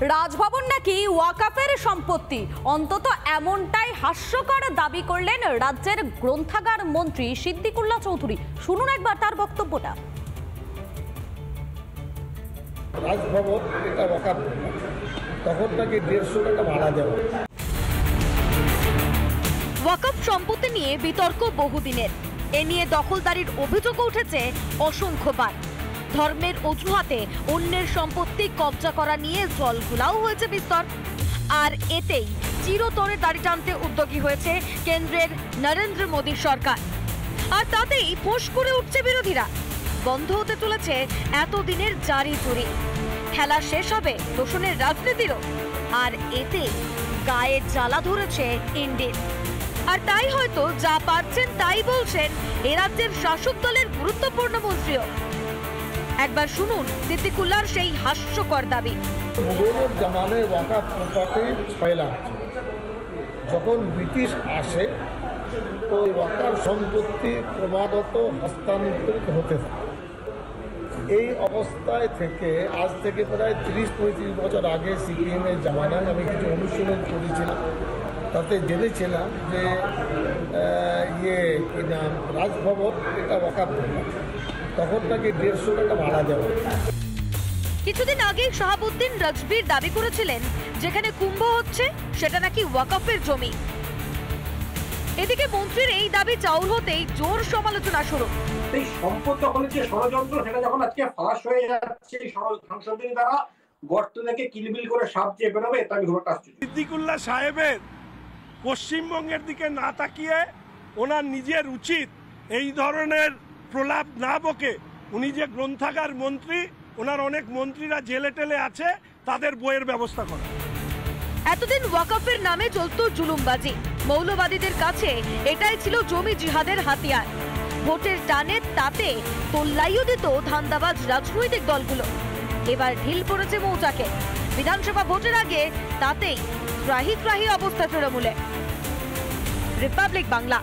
রাজভবন নাকি ওয়াকাফের সম্পত্তি, অন্তত এমনটাই হাস্যকর দাবি করলেন রাজ্যের গ্রন্থাগার মন্ত্রী সিদ্দিকুল্লাহ চৌধুরী। শুনুন একবার তার বক্তব্যটা। রাজভবন এটা ওয়াকাফ, তখন নাকি 150 টাকা ভাড়া দেওয়া। ওয়াকাফ সম্পত্তি নিয়ে বিতর্ক বহুদিনের। এ নিয়ে দখলদারির অভিযোগ উঠেছে অসংখ্যবার। ধর্মের অজুহাতে অন্যের সম্পত্তি কবজা করা নিয়ে জলঘোলাও হয়েছে বিস্তর। আর এতেই চিরতরে দাড়ি টানতে উদ্যোগী হয়েছে কেন্দ্রের নরেন্দ্র মোদী সরকার। আর তাতেই ফোঁস করে উঠছে বিরোধীরা। বন্ধ হতে চলেছে এতদিনের জারি জুরি। খেলা শেষ হবে দোষণের রাজনীতিরও। আর এতে গায়ে জ্বালা ধরেছে ইন্ডির। আর তাই হয়তো যা পারছেন তাই বলছেন এ রাজ্যের শাসক দলের গুরুত্বপূর্ণ মন্ত্রীও। একবার শুনুন সিদ্দিকুল্লাহর সেই হাস্যকর দাবি। মুঘলের জামানায় ওয়াকাফ প্রপার্টি 6 লাখ। যখন ব্রিটিশ আসে তো ওয়াকাফ সম্পত্তি ক্রমাগত হস্তান্তরিত হতে থাকে। এই অবস্থায় থেকে আজ থেকে প্রায় 30-35 বছর আগে সিপিএমের জামানায় আমি কিছু অনুশীলন করেছিলাম। তাতে জেনেছিলাম যে কি নাম রাজভবন এটা ওয়াকাফ, তখন নাকি 150 টাকা ভাড়া দেওয়া। কিছুদিন আগে শাহাবুদ্দিন রাজবীর দাবি করেছিলেন যেখানে কুম্ভ হচ্ছে সেটা নাকি ওয়াকাফের জমি। এদিকে মন্ত্রীর এই দাবি চাউর হতেই জোর সমালোচনা শুরু। এই সম্পদ দখলের যে ষড়যন্ত্র সেটা যখন আজকে ফাঁস হয়ে যাচ্ছে সংসদের দ্বারা, গর্ত থেকে কিলবিল করে সাপ যে বেরোবে তা আমি খুব একটা আশ্চর্য। সিদ্দিকুল্লাহ সাহেবের পশ্চিমবঙ্গের দিকে না তাকিয়ে ওনার নিজের উচিত এই ধরনের প্রলাপ না বকে, উনি যে গ্রন্থাগার মন্ত্রী, ওনার অনেক মন্ত্রীরা জেলে টেলে আছে, তাদের বইয়ের ব্যবস্থা করা। এতদিন ওয়াকাফের নামে চলত জুলুমবাজি। মৌলবাদীদের কাছে এটাই ছিল জমি জিহাদের হাতিয়ার। ভোটের টানে তাতে তোল্লাইও দিত ধান্দাবাজ রাজনৈতিক দলগুলো। এবার ঢিল পড়েছে মৌচাকে। বিধানসভা ভোটের আগে তাতেই ত্রাহি ত্রাহি অবস্থা তৃণমূলে। রিপাবলিক বাংলা।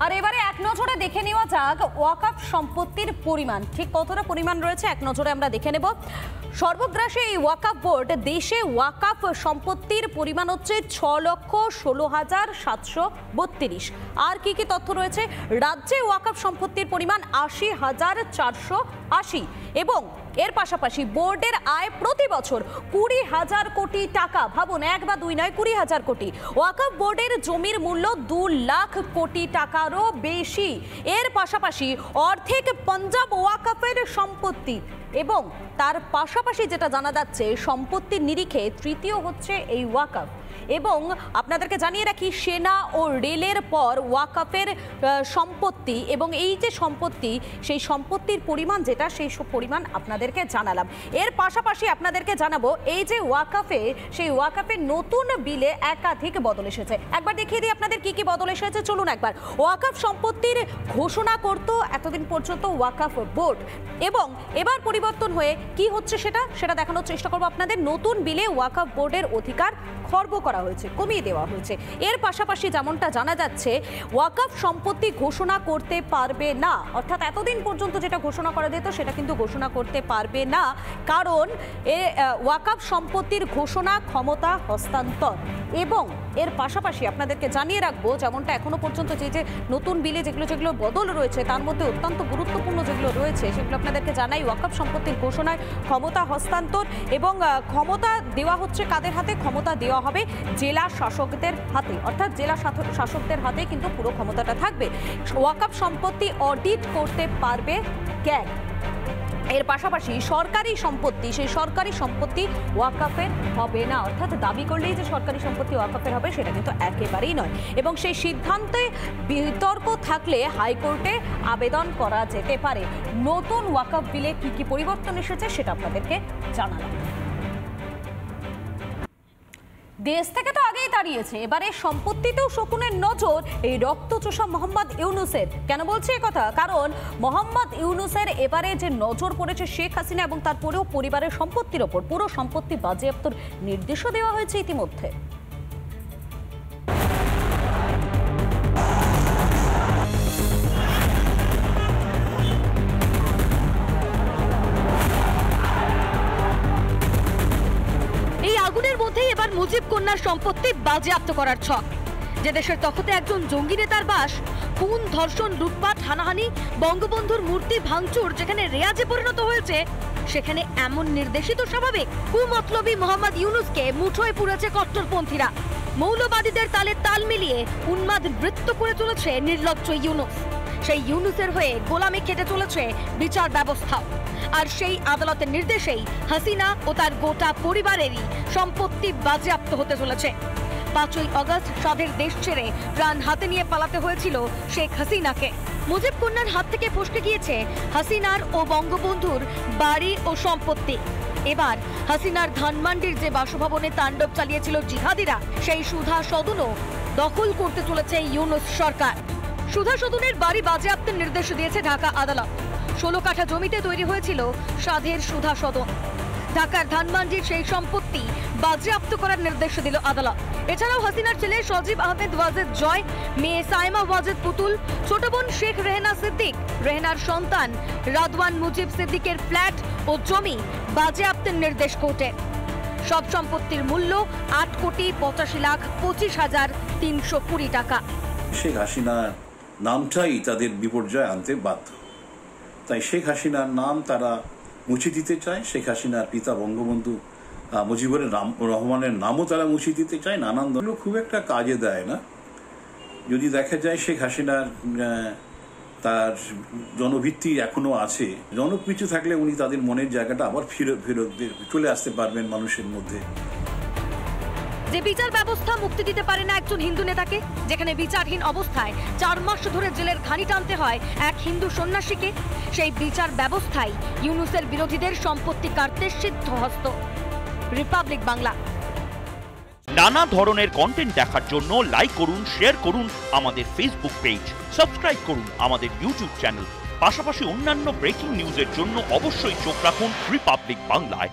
আর এবারে এক নজরে দেখে নেওয়া যাক ওয়াকাফ সম্পত্তির পরিমাণ ঠিক কতটা পরিমাণ রয়েছে। এক নজরে আমরা দেখে নেব। সর্বগ্রাসী এই ওয়াকাফ বোর্ড দেশে ওয়াকাফ সম্পত্তির পরিমাণ হচ্ছে 6,16,732। আর কি কি তথ্য রয়েছে? রাজ্যে ওয়াকাফ সম্পত্তির পরিমাণ 80,480 এবং এর পাশাপাশি বোর্ডের আয় প্রতি বছর 20,000 কোটি টাকা। ভাবুন, 1 বা 2 নয়, 20,000 কোটি। ওয়াকাফ বোর্ডের জমির মূল্য 2 লাখ কোটি টাকারও বেশি। এর পাশাপাশি অর্ধেক পাঞ্জাব ওয়াকাফের সম্পত্তি এবং তার পাশাপাশি যেটা জানা যাচ্ছে সম্পত্তির নিরিখে তৃতীয় হচ্ছে এই ওয়াকাফ। এবং আপনাদেরকে জানিয়ে রাখি, সেনা ও রেলের পর ওয়াকাফের সম্পত্তি এবং এই যে সম্পত্তি, সেই সম্পত্তির পরিমাণ যেটা, সেই পরিমাণ আপনাদেরকে জানালাম। এর পাশাপাশি আপনাদেরকে জানাবো এই যে ওয়াকাফে, সেই ওয়াকাফের নতুন বিলে একাধিক বদল এসেছে। একবার দেখিয়ে দিই আপনাদের কি কি বদল এসেছে। চলুন একবার। ওয়াকাফ সম্পত্তির ঘোষণা করত এতদিন পর্যন্ত ওয়াকাফ বোর্ড, এবং এবার পরিবর্তন হয়ে কি হচ্ছে সেটা দেখানোর চেষ্টা করবো আপনাদের। নতুন বিলে ওয়াকাফ বোর্ডের অধিকার খর্ব করা হয়েছে, কমিয়ে দেওয়া হয়েছে। এর পাশাপাশি যেমনটা জানা যাচ্ছে, ওয়াকাফ সম্পত্তি ঘোষণা করতে পারবে না, অর্থাৎ এতদিন পর্যন্ত যেটা ঘোষণা করা যেত সেটা কিন্তু ঘোষণা করতে পারবে না, কারণ ওয়াকাফ সম্পত্তির ঘোষণা ক্ষমতা হস্তান্তর। এবং এর পাশাপাশি আপনাদেরকে জানিয়ে রাখবো, যেমনটা এখনো পর্যন্ত যে নতুন বিলে যেগুলো বদল রয়েছে তার মধ্যে অত্যন্ত গুরুত্বপূর্ণ যেগুলো রয়েছে সেগুলো আপনাদেরকে জানাই। ওয়াকাফ সম্পত্তির ঘোষণায় ক্ষমতা হস্তান্তর এবং ক্ষমতা দেওয়া হচ্ছে কাদের হাতে? ক্ষমতা দেওয়া হবে জেলা শাসকদের হাতে, অর্থাৎ জেলা শাসকদের হাতে কিন্তু পুরো ক্ষমতাটা থাকবে। ওয়াকাফ সম্পত্তি অডিট করতে পারবে ক্যাগ। এর পাশাপাশি সরকারি সম্পত্তি, সেই সরকারি সম্পত্তি ওয়াকাফের হবে না, অর্থাৎ দাবি করলেই যে সরকারি সম্পত্তি ওয়াকাফের হবে সেটা কিন্তু একেবারেই নয়। এবং সেই সিদ্ধান্তে বিতর্ক থাকলে হাইকোর্টে আবেদন করা যেতে পারে। নতুন ওয়াকাফ বিলে কি কি পরিবর্তন এসেছে সেটা আপনাদেরকে জানালাম। দেশ থেকে তো আগেই দাঁড়িয়েছে, এবারে সম্পত্তিতেও শকুনের নজর এই রক্তচোষা মোহাম্মদ ইউনূসের। কেন বলছি এই কথা? কারণ মোহাম্মদ ইউনূসের এবারে যে নজর পড়েছে শেখ হাসিনা এবং তার পুরো পরিবারের সম্পত্তির ওপর, পুরো সম্পত্তি বাজেয়াপ্তর নির্দেশও দেওয়া হয়েছে ইতিমধ্যে। মুজিব কন্যার সম্পত্তি বাজেয়াপ্ত করার ছক। যে দেশের তখতে একজন জঙ্গি নেতার বাস, খুন, ধর্ষণ, লুটপাট, হানাহানি, বঙ্গবন্ধুর মূর্তি ভাঙচুর যেখানে রেয়াজে পরিণত হয়েছে, সেখানে এমন নির্দেশিত স্বাভাবিক কুমতলবী মোহাম্মদ ইউনুসকে মুঠোয় পুরেছে কট্টরপন্থীরা। মৌলবাদীদের তালে তাল মিলিয়ে উন্মাদ বৃত্ত করে চলেছে নির্লজ্জ ইউনুস। সেই ইউনুসের হয়ে গোলামি খেটে চলেছে বিচার ব্যবস্থা। আর সেই আদালতের নির্দেশেই হাসিনা ও তার গোটা পরিবারেরই সম্পত্তি বাজেয়াপ্ত হতে চলেছে। 5ই আগস্ট স্বাধীন দেশ ছেড়ে প্রাণ হাতে নিয়ে পালাতে হয়েছিল শেখ হাসিনাকে। মুজিব কন্যার হাত থেকে ফসকে গিয়েছে হাসিনার ও বঙ্গবন্ধুর বাড়ি ও সম্পত্তি। এবার হাসিনার ধানমন্ডির যে বাসভবনে তাণ্ডব চালিয়েছিল জিহাদিরা, সেই সুধা সদনও দখল করতে চলেছে ইউনুস সরকার। সুধা সদনের বাড়ি বাজেয়াপ্তের নির্দেশ দিয়েছে ঢাকা আদালত। 16 কাঠা জমিতে তৈরি হয়েছিল সাধের সুধা সদন। ঢাকার ধানমন্ডির সেই সম্পত্তি বাজেয়াপ্ত করার নির্দেশ দিল আদালত। এছাড়াও হাসিনার ছেলে সজীব আহমেদ ওয়াজেদ জয়, মেয়ে সাইমা ওয়াজেদ পুতুল, ছোট বোন শেখ রেহেনা সিদ্দিক, রেহেনার সন্তান রাদওয়ান মুজিব সিদ্দিকের ফ্ল্যাট ও জমি বাজেয়াপ্তের নির্দেশ কোর্টের। সব সম্পত্তির মূল্য 8,25,25,320 টাকা। শেখ হাসিনার নামটাই তাদের বিপর্যয় আনতে বাধ্য, তাই শেখ হাসিনার নাম তারা মুছে দিতে চায়। শেখ হাসিনার পিতা বঙ্গবন্ধু মুজিবুর রহমানের নামও তারা মুছে দিতে চায়। নানান দল খুব একটা কাজে দেয় না। যদি দেখা যায় শেখ হাসিনার তার জনভিত্তি এখনো আছে, জনপ্রিয় থাকলে উনি তাদের মনের জায়গাটা আবার ফেরত চলে আসতে পারবেন মানুষের মধ্যে। যে বিচার ব্যবস্থা মুক্তি দিতে পারে না একজন হিন্দু নেতাকে, যেখানে বিচারহীন অবস্থায় 4 মাস ধরে জেলের ঘানি টানতে হয় এক হিন্দু সন্ন্যাসীকে, সেই বিচার ব্যবস্থায় ইউনুসের বিরোধীদের সম্পত্তি কাটতে সিদ্ধহস্ত। রিপাবলিক বাংলা। নানা ধরনের কন্টেন্ট দেখার জন্য লাইক করুন, শেয়ার করুন আমাদের ফেসবুক পেজ, সাবস্ক্রাইব করুন আমাদের ইউটিউব চ্যানেল। পাশাপাশি অন্যান্য ব্রেকিং নিউজের জন্য অবশ্যই চোখ রাখুন রিপাবলিক বাংলায়।